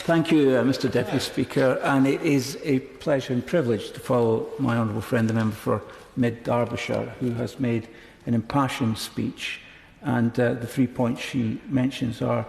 Thank you, Mr Deputy Speaker, and it is a pleasure and privilege to follow my honourable friend, the member for Mid-Derbyshire, who has made an impassioned speech, and the 3 points she mentions are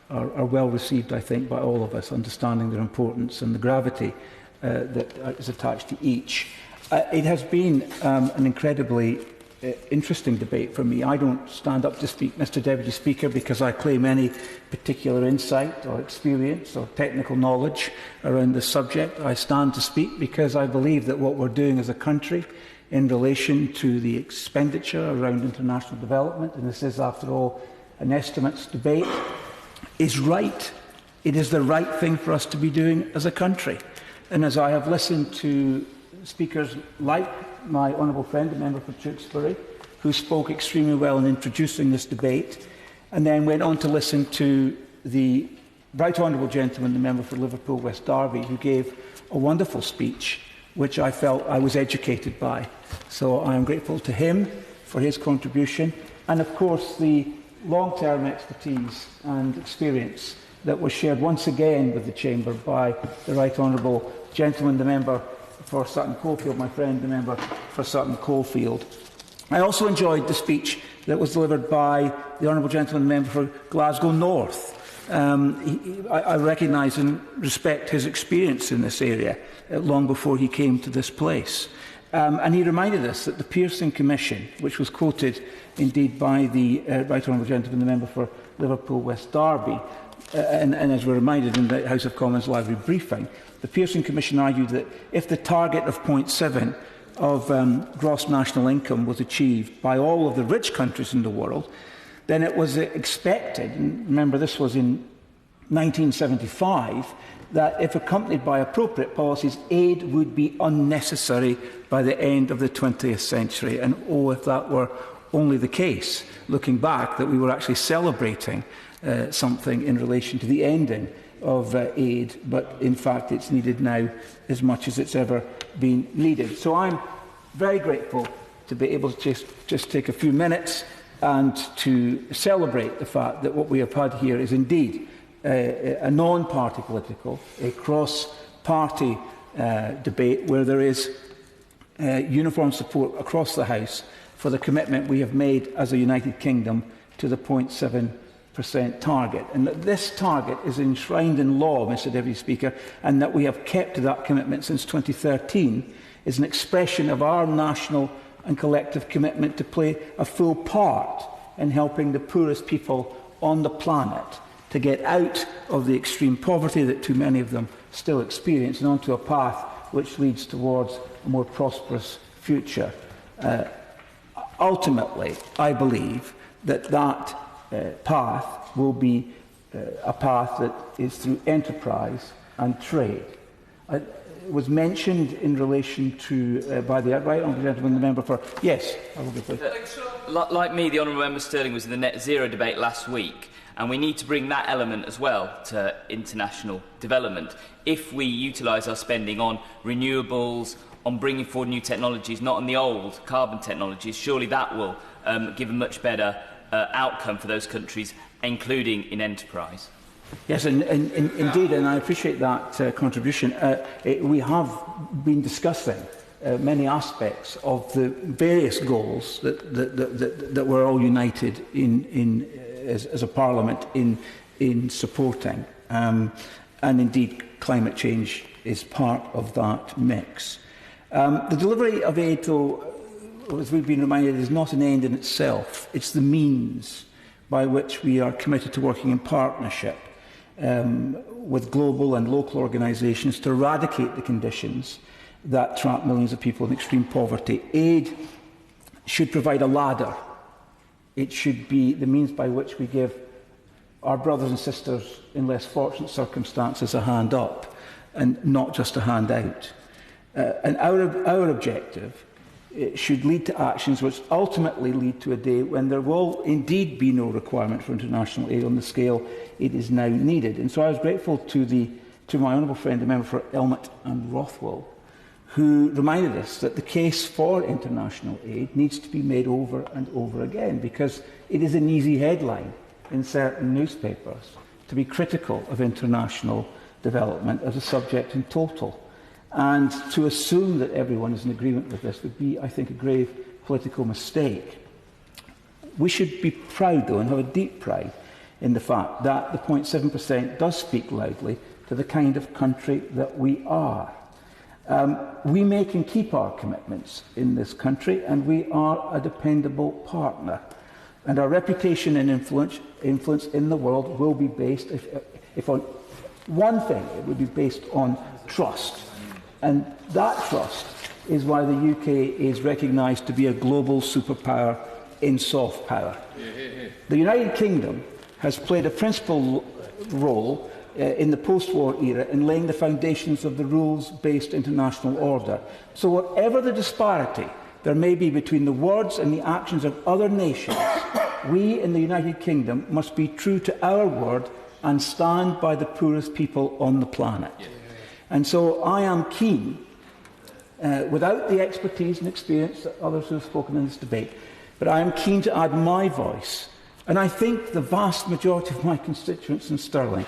well received, I think, by all of us, understanding their importance and the gravity that is attached to each. It has been an incredibly interesting debate for me. I don't stand up to speak, Mr Deputy Speaker, because I claim any particular insight or experience or technical knowledge around the subject. I stand to speak because I believe that what we're doing as a country in relation to the expenditure around international development, and this is, after all, an estimates debate, is right. It is the right thing for us to be doing as a country. And as I have listened to speakers like my honourable friend, the member for Tewkesbury, who spoke extremely well in introducing this debate, and then went on to listen to the right honourable gentleman, the member for Liverpool West Derby, who gave a wonderful speech, which I felt I was educated by. So I am grateful to him for his contribution, and of course the long-term expertise and experience that was shared once again with the Chamber by the right honourable gentleman, the member for Sutton Coldfield, my friend, the member for Sutton Coldfield. I also enjoyed the speech that was delivered by the honourable gentleman, the member for Glasgow North. I recognise and respect his experience in this area long before he came to this place. And he reminded us that the Pearson Commission, which was quoted indeed by the right honourable gentleman, the member for Liverpool West Derby, and as we're reminded in the House of Commons library briefing, the Pearson Commission argued that if the target of 0.7 of gross national income was achieved by all of the rich countries in the world, then it was expected, and remember this was in 1975, that if accompanied by appropriate policies, aid would be unnecessary by the end of the 20th century. And oh, if that were only the case, looking back, that we were actually celebrating something in relation to the ending of aid, but in fact it's needed now as much as it's ever been needed. So I'm very grateful to be able to just take a few minutes and to celebrate the fact that what we have had here is indeed a non-party political, a cross-party debate where there is uniform support across the House for the commitment we have made as a United Kingdom to the 0.7% target. And that this target is enshrined in law, Mr Deputy Speaker, and that we have kept to that commitment since 2013 is an expression of our national and collective commitment to play a full part in helping the poorest people on the planet to get out of the extreme poverty that too many of them still experience and onto a path which leads towards a more prosperous future. Ultimately, I believe that path will be a path that is through enterprise and trade. It was mentioned in relation to, by the right honourable gentleman, the member for... Yes, I will be pleased. Like me, the honourable member Sterling was in the net zero debate last week, and we need to bring that element as well to international development. If we utilise our spending on renewables, on bringing forward new technologies, not on the old carbon technologies, surely that will give a much better outcome for those countries, including in enterprise. Yes, and indeed, and I appreciate that contribution. We have been discussing many aspects of the various goals that we're all united in as a Parliament in supporting. And indeed, climate change is part of that mix. The delivery of aid, though, as we've been reminded, is not an end in itself. It's the means by which we are committed to working in partnership with global and local organisations to eradicate the conditions that trap millions of people in extreme poverty. Aid should provide a ladder. It should be the means by which we give our brothers and sisters in less fortunate circumstances a hand up and not just a hand out. And our objective should lead to actions which ultimately lead to a day when there will indeed be no requirement for international aid on the scale it is now needed. And so I was grateful to my honourable friend, the member for Elmet and Rothwell, who reminded us that the case for international aid needs to be made over and over again, because it is an easy headline in certain newspapers to be critical of international development as a subject in total. And to assume that everyone is in agreement with this would be, I think, a grave political mistake. We should be proud, though, and have a deep pride in the fact that the 0.7% does speak loudly to the kind of country that we are. We make and keep our commitments in this country, and we are a dependable partner. And our reputation and influence in the world will be based, if on one thing, it would be based on trust. And that trust is why the UK is recognised to be a global superpower in soft power. The United Kingdom has played a principal role in the post-war era in laying the foundations of the rules-based international order. So whatever the disparity there may be between the words and the actions of other nations, we in the United Kingdom must be true to our word and stand by the poorest people on the planet. And so I am keen, without the expertise and experience that others who have spoken in this debate, but I am keen to add my voice, and I think the vast majority of my constituents in Stirling,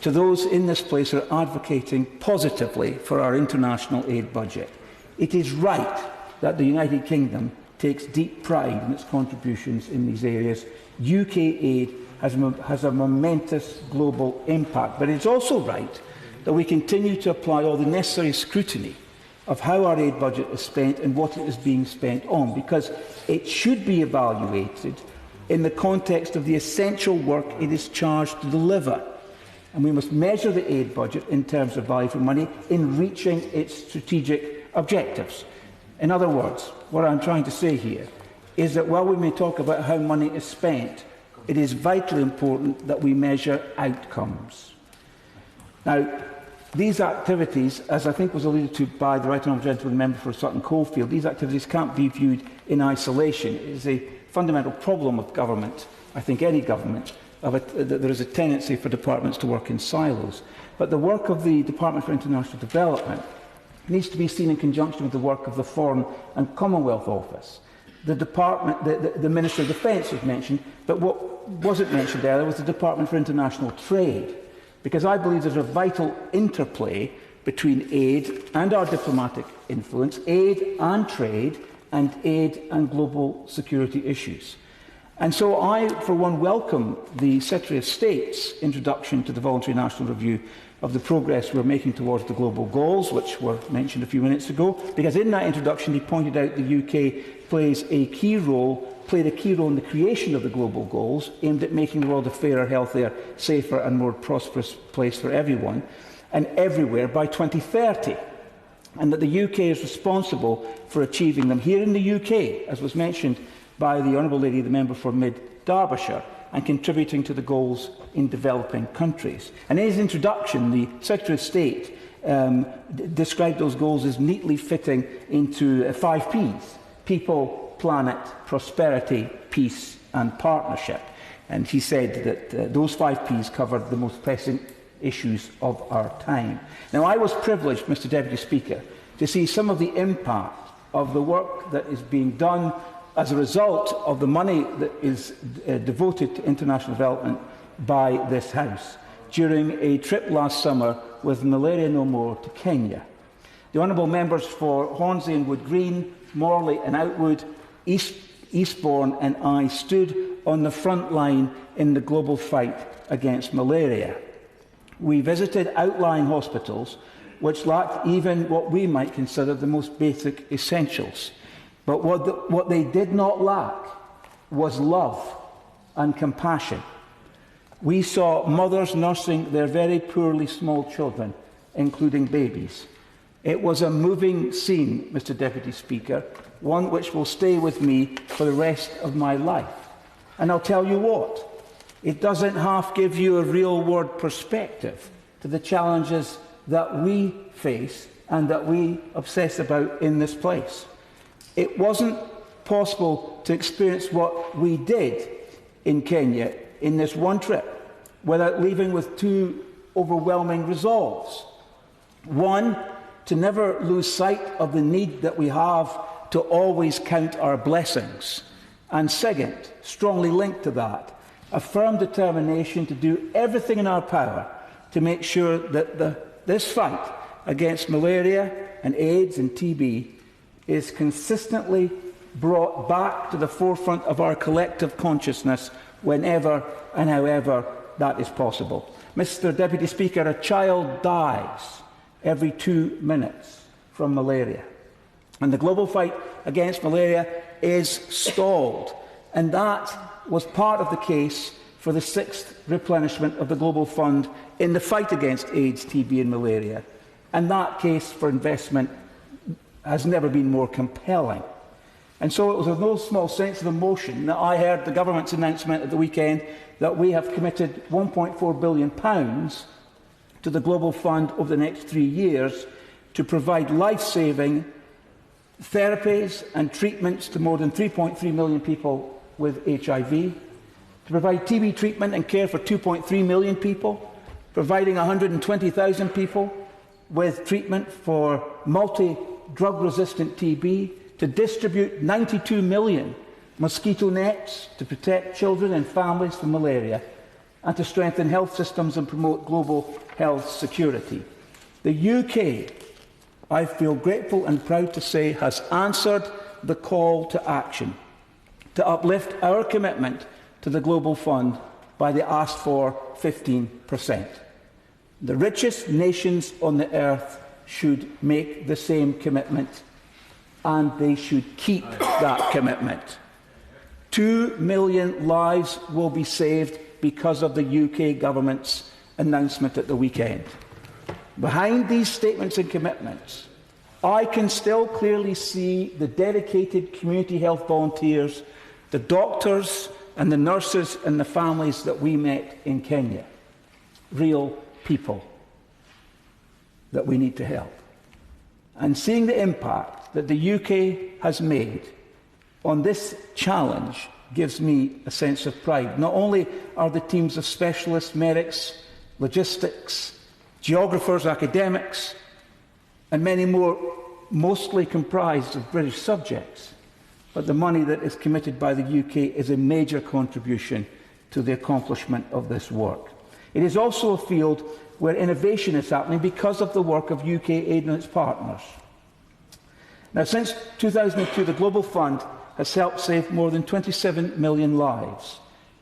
to those in this place who are advocating positively for our international aid budget. It is right that the United Kingdom takes deep pride in its contributions in these areas. UK aid has a momentous global impact, but it's also right that we continue to apply all the necessary scrutiny of how our aid budget is spent and what it is being spent on, because it should be evaluated in the context of the essential work it is charged to deliver. And we must measure the aid budget in terms of value for money in reaching its strategic objectives. In other words, what I'm trying to say here is that while we may talk about how money is spent, it is vitally important that we measure outcomes. Now, these activities, as I think was alluded to by the Right Honourable Gentleman Member for Sutton Coldfield, these activities can't be viewed in isolation. It is a fundamental problem of government, I think any government, that there is a tendency for departments to work in silos. But the work of the Department for International Development needs to be seen in conjunction with the work of the Foreign and Commonwealth Office. The Minister of Defence was mentioned, but what wasn't mentioned earlier was the Department for International Trade, because I believe there's a vital interplay between aid and our diplomatic influence, aid and trade, and aid and global security issues. And so I, for one, welcome the Secretary of State's introduction to the voluntary national review of the progress we're making towards the global goals, which were mentioned a few minutes ago, because in that introduction he pointed out the UK played a key role in the creation of the global goals, aimed at making the world a fairer, healthier, safer and more prosperous place for everyone and everywhere by 2030, and that the UK is responsible for achieving them here in the UK, as was mentioned by the Honourable Lady, the Member for Mid-Derbyshire, and contributing to the goals in developing countries. And in his introduction, the Secretary of State described those goals as neatly fitting into 5 Ps: people, planet, prosperity, peace and partnership. And he said that those 5 Ps covered the most pressing issues of our time. Now, I was privileged, Mr Deputy Speaker, to see some of the impact of the work that is being done as a result of the money that is devoted to international development by this House during a trip last summer with Malaria No More to Kenya. The Honourable Members for Hornsey and Wood Green, Morley and Outwood, Eastbourne and I stood on the front line in the global fight against malaria. We visited outlying hospitals which lacked even what we might consider the most basic essentials. But what they did not lack was love and compassion. We saw mothers nursing their very poorly small children, including babies. It was a moving scene, Mr Deputy Speaker, one which will stay with me for the rest of my life. And I'll tell you what, it doesn't half give you a real-world perspective to the challenges that we face and that we obsess about in this place. It wasn't possible to experience what we did in Kenya in this one trip without leaving with 2 overwhelming resolves. One, to never lose sight of the need that we have to always count our blessings. And second, strongly linked to that, a firm determination to do everything in our power to make sure that this fight against malaria and AIDS and TB is consistently brought back to the forefront of our collective consciousness whenever and however that is possible. Mr. Deputy Speaker, a child dies every 2 minutes from malaria. And the global fight against malaria is stalled. And that was part of the case for the 6th replenishment of the Global Fund in the fight against AIDS, TB and malaria. And that case for investment has never been more compelling. And so it was with no small sense of emotion that I heard the government's announcement at the weekend that we have committed £1.4 billion to the Global Fund over the next 3 years to provide life-saving therapies and treatments to more than 3.3 million people with HIV, to provide TB treatment and care for 2.3 million people, providing 120,000 people with treatment for multi-drug-resistant TB, to distribute 92 million mosquito nets to protect children and families from malaria, and to strengthen health systems and promote global health security. The UK, I feel grateful and proud to say, has answered the call to action to uplift our commitment to the Global Fund by the asked for 15%. The richest nations on the earth should make the same commitment, and they should keep that commitment. 2 million lives will be saved because of the UK government's announcement at the weekend. Behind these statements and commitments, I can still clearly see the dedicated community health volunteers, the doctors and the nurses and the families that we met in Kenya. Real people that we need to help. And seeing the impact that the UK has made on this challenge gives me a sense of pride. Not only are the teams of specialists, medics, logistics, geographers, academics, and many more mostly comprised of British subjects, but the money that is committed by the UK is a major contribution to the accomplishment of this work. It is also a field where innovation is happening because of the work of UK aid and its partners. Now, since 2002, the Global Fund has helped save more than 27 million lives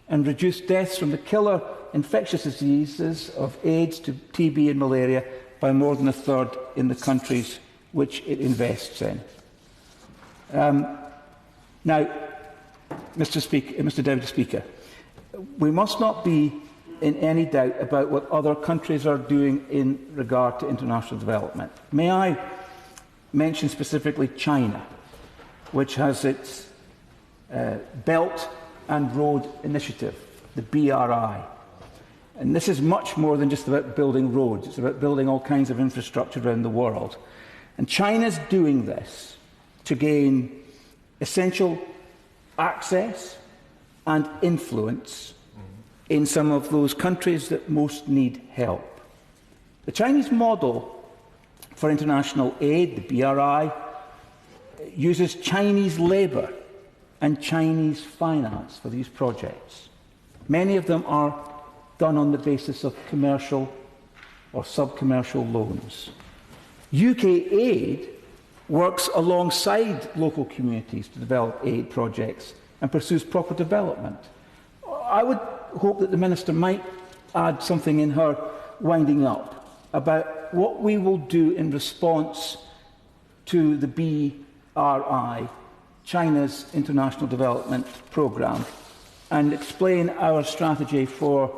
and reduced deaths from the killer infectious diseases of AIDS to TB and malaria by more than a third in the countries which it invests in. Now, Mr. Deputy Speaker, we must not be in any doubt about what other countries are doing in regard to international development. May I mention specifically China, which has its Belt and Road Initiative, the BRI. And this is much more than just about building roads. It's about building all kinds of infrastructure around the world. And China's doing this to gain essential access and influence in some of those countries that most need help. The Chinese model for international aid, the BRI, uses Chinese labour and Chinese finance for these projects. Many of them are done on the basis of commercial or sub-commercial loans. UK aid works alongside local communities to develop aid projects and pursues proper development. I would hope that the Minister might add something in her winding up about what we will do in response to the BRI, China's International Development Programme, and explain our strategy for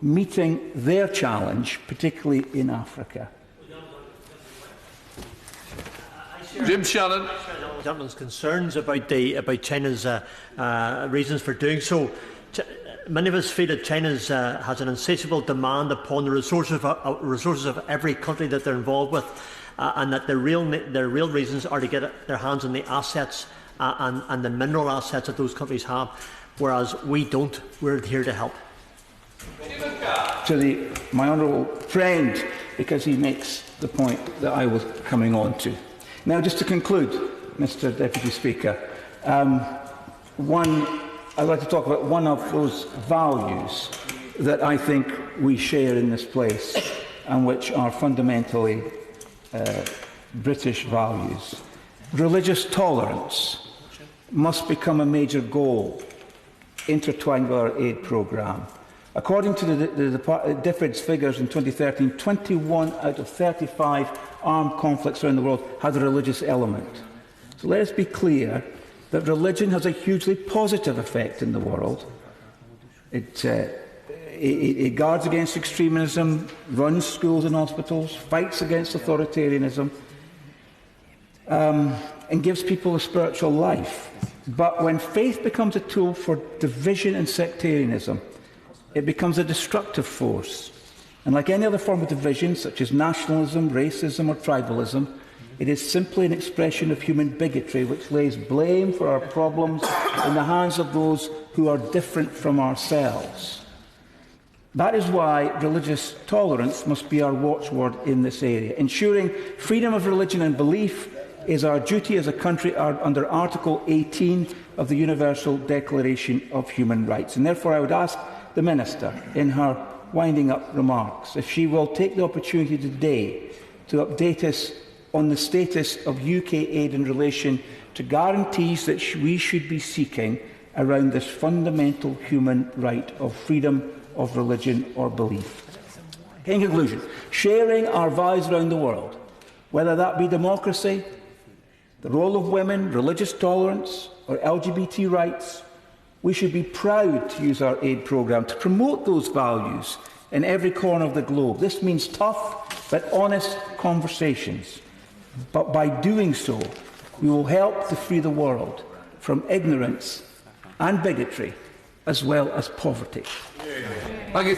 meeting their challenge, particularly in Africa. Jim Shannon. The gentleman's concerns about China's reasons for doing so. Many of us feel that China has an insatiable demand upon the resources of every country that they're involved with, and that their real reasons are to get their hands on the assets and the mineral assets that those countries have, whereas we don't. We're here to help. To my honourable friend, because he makes the point that I was coming on to. Now, just to conclude, Mr. Deputy Speaker, I'd like to talk about one of those values that I think we share in this place and which are fundamentally British values. Religious tolerance must become a major goal intertwined with our aid programme. According to the difference figures in 2013, 21 out of 35 armed conflicts around the world had a religious element. So let us be clear that religion has a hugely positive effect in the world. It guards against extremism, runs schools and hospitals, fights against authoritarianism, and gives people a spiritual life. But when faith becomes a tool for division and sectarianism, it becomes a destructive force. And like any other form of division, such as nationalism, racism or tribalism, it is simply an expression of human bigotry which lays blame for our problems in the hands of those who are different from ourselves. That is why religious tolerance must be our watchword in this area. Ensuring freedom of religion and belief is our duty as a country under Article 18 of the Universal Declaration of Human Rights. And therefore I would ask the Minister, in her winding up remarks, if she will take the opportunity today to update us on the status of UK aid in relation to guarantees that we should be seeking around this fundamental human right of freedom of religion or belief. In conclusion, sharing our values around the world, whether that be democracy, the role of women, religious tolerance or LGBT rights, we should be proud to use our aid programme to promote those values in every corner of the globe. This means tough but honest conversations. But by doing so, we will help to free the world from ignorance and bigotry, as well as poverty. Thank you,